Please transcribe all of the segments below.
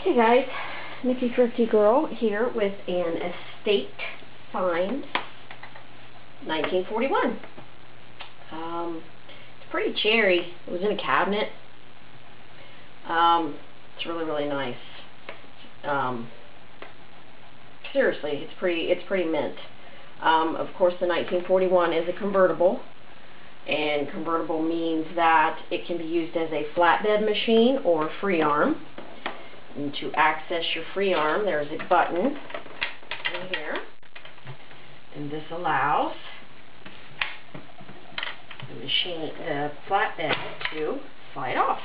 Okay guys, Nifty Thrifty Girl here with an estate find, 1941. It's pretty cherry. It was in a cabinet. It's really, really nice. Seriously, it's pretty mint. Of course, the 1941 is a convertible, and convertible means that it can be used as a flatbed machine or free arm. And to access your free arm, there's a button in here, and this allows the flatbed to slide off.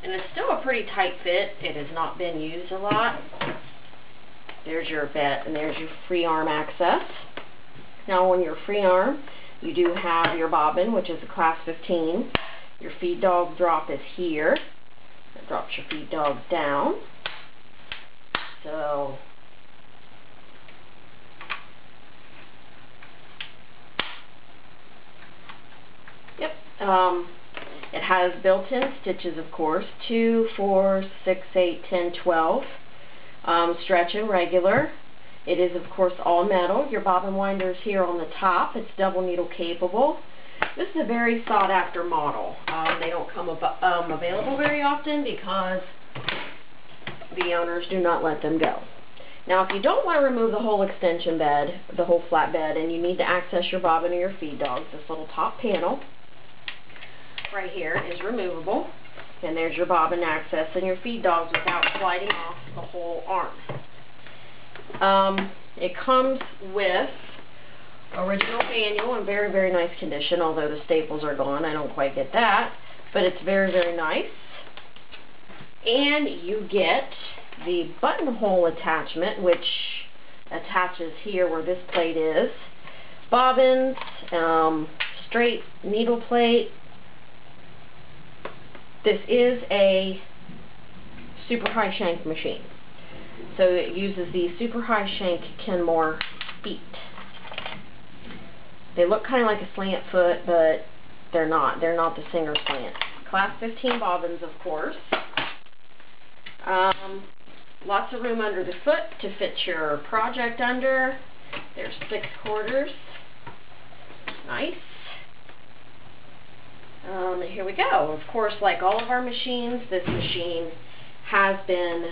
And it's still a pretty tight fit. It has not been used a lot. There's your bed, and there's your free arm access. Now on your free arm, you do have your bobbin, which is a class 15. Your feed dog drop is here. It drops your feed dog down. So yep. It has built-in stitches, of course, 2, 4, 6, 8, 10, 12. Stretch and regular. It is, of course, all metal. Your bobbin winder is here on the top. It's double needle capable. This is a very sought after model. They don't come available very often because the owners do not let them go. Now, if you don't want to remove the whole extension bed, the whole flat bed, and you need to access your bobbin or your feed dogs, this little top panel right here is removable. And there's your bobbin access and your feed dogs without sliding off the whole arm. It comes with original manual in very, very nice condition, although the staples are gone. I don't quite get that, but it's very, very nice. And you get the buttonhole attachment, which attaches here where this plate is. Bobbins, straight needle plate. This is a super high shank machine. So it uses the super high shank Kenmore feet. They look kind of like a slant foot, but they're not. They're not the Singer slant. Class 15 bobbins, of course. Lots of room under the foot to fit your project under. There's 6 quarters. Nice. Here we go. Of course, like all of our machines, this machine has been,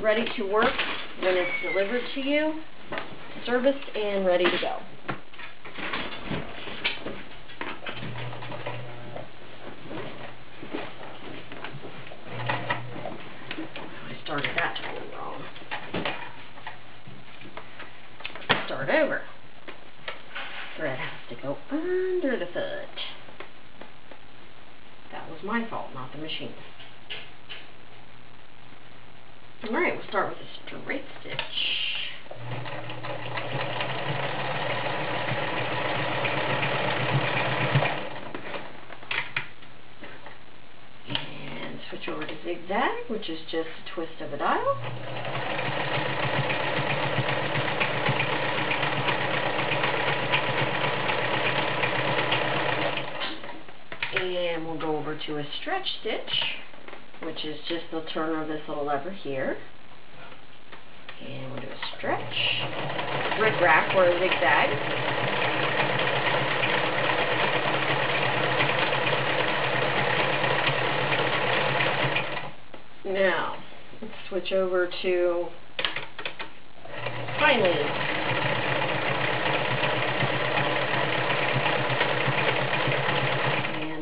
ready to work when it's delivered to you, serviced and ready to go. I started that time wrong. Start over. Thread has to go under the foot. That was my fault, not the machine. Alright, we'll start with a straight stitch. And switch over to zigzag, which is just a twist of a dial. And we'll go over to a stretch stitch, which is just the turn of this little lever here. And we'll do a stretch, rick rack or a zigzag. Now, let's switch over to finally.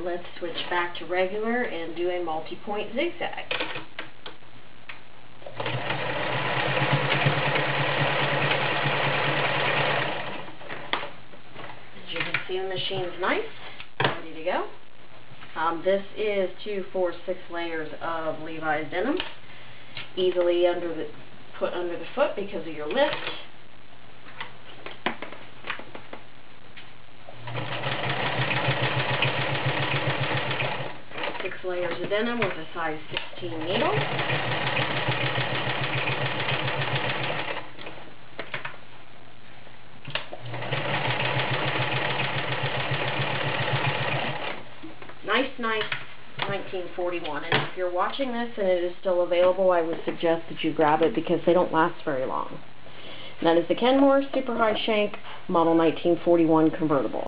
Let's switch back to regular and do a multi-point zigzag. As you can see, the machine's nice, ready to go. This is 2, 4, 6 layers of Levi's denim, easily put under the foot because of your lift. 6 layers of denim with a size 16 needle. Nice 19 1941. And if you're watching this and it is still available, I would suggest that you grab it because they don't last very long. And that is the Kenmore Super High Shank Model 1941 convertible.